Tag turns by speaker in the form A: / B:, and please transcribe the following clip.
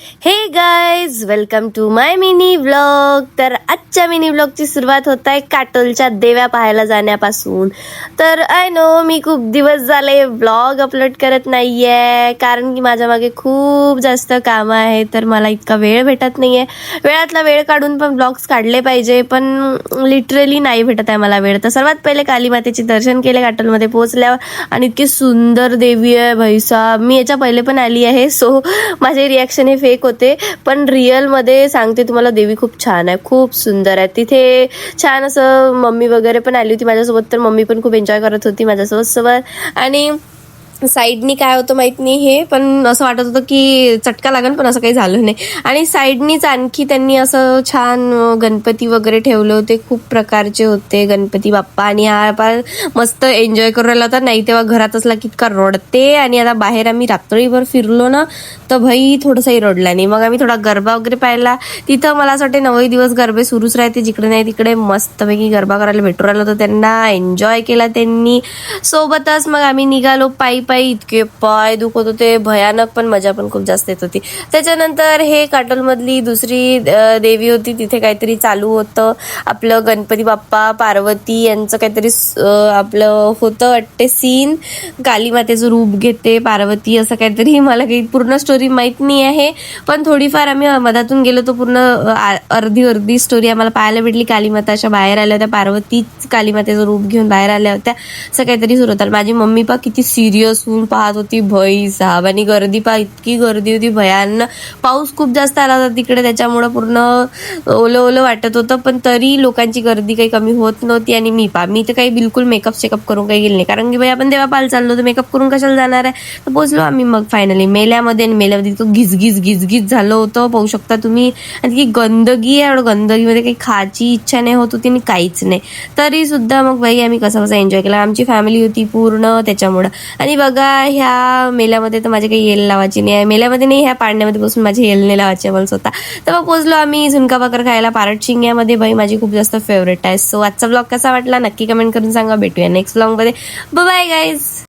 A: हे guys, welcome to my mini vlog. तर आजच्या मिनी व्लॉगची सुरुवात होत आहे काटोलच्या देव्या पाहायला जाण्यापासून. तर आय नो मी खूप दिवस झाले व्लॉग अपलोड करत नाहीये, कारण की माझ्या मागे खूप जास्त कामं आहे. तर मला इतका वेळ भेटत नाहीये. वेळातला वेळ काढून पण व्लॉग्स काढले पाहिजे, पण लिटरली नाही भेटत आहे मला वेळ. तर सर्वात पहिले काली मातेचे दर्शन केले काटोलमध्ये पोहोचल्यावर, आणि इतकी सुंदर देवी आहे भैसा. मी याच्या पहिले पण आली आहे, सो माझे रिॲक्शन हे फेक होते, पण रिअल मध्ये सांगते तुम्हाला, देवी खूप छान आहे, खूप सुंदर आहे. तिथे छान असं मम्मी वगैरे पण आली होती माझ्यासोबत, तर मम्मी पण खूप एन्जॉय करत होती माझ्यासोबत. आणि साईडनी काय होतं माहित नाही हे, पण असं वाटत होतं की चटका लागेल, पण असं काही झालं नाही. आणि साईडनीच आणखी त्यांनी असं छान गणपती वगैरे ठेवले होते, खूप प्रकारचे होते गणपती बाप्पा. आणि हा मस्त एन्जॉय करून राहिला होता. नाही तेव्हा घरात असला की इतका रडते. आणि आता बाहेर आम्ही रात्रीभर फिरलो ना, तर भाई थोडंसंही रडला नाही. मग आम्ही थोडा गरबा वगैरे पाहिला. तिथं मला असं वाटते 9 दिवस गरबे सुरूच राहते, जिकडे नाही तिकडे मस्तपैकी गरबा करायला भेटू राहिलं होतं त्यांना. एन्जॉय केला त्यांनी सोबतच. मग आम्ही निघालो पायी पायी. इतके पाय दुखत होते भयानक, पण मजा पण खूप जास्त येत होती. त्याच्यानंतर हे काटोलमधली दुसरी देवी होती, तिथे काहीतरी चालू होतं आपलं गणपती बाप्पा पार्वती यांचं काहीतरी आपलं होतं वाटते सीन. काली मातेचं रूप घेते पार्वती, असं काहीतरी. मला काही पूर्ण स्टोरी माहित नाही आहे, पण थोडीफार आम्ही मधातून गेलो तो पूर्ण अर्धी स्टोरी आम्हाला पाहायला भेटली. कालीमाता अशा बाहेर आल्या होत्या, पार्वती कालीमातेचं रूप घेऊन बाहेर आल्या होत्या, असं काहीतरी सुरू होतं. माझी मम्मी पा किती सिरियस होऊन पाहत होती भाई साहब. आणि गर्दी पा इतकी गर्दी होती भयानक. पाऊस खूप जास्त आला होता तिकडे, त्याच्यामुळं पूर्ण ओलं ओलं वाटत होतं, पण तरी लोकांची गर्दी काही कमी होत नव्हती. आणि मी तर काही बिलकुल मेकअप शेकअप करून काही गेले नाही, कारण की भाई आपण देवापाल चाललो, तर मेकअप करून कशाला जाणार आहे. तर पोचलो आम्ही मग फायनली मेल्यामध्ये तो घिसघिस झालं होतं, पाहू शकता तुम्ही. आणि ती गंदगी आहे, गंदगीमध्ये काही खायची इच्छा नाही होत होती आणि काहीच नाही. तरी सुद्धा मग भाई आम्ही कसा एन्जॉय केला. आमची फॅमिली होती पूर्ण, त्याच्यामुळं. आणि बघा ह्या मेल्यामध्ये तर माझे काही येल लावायची नाही आहे, मेल्यामध्ये नाही, ह्या पाळण्यामध्ये बसून माझे येल नाही लावायचे मला स्वतः. तर मग पोचलो आम्ही झुणका भाकर खायला पारट शिंग्यामध्ये. भाई माझी खूप जास्त फेवरेट आहे. सो आजचा ब्लॉग कसा वाटला नक्की कमेंट करून सांगा. भेटूया नेक्स्ट ब्लॉग मध्ये. Bye guys.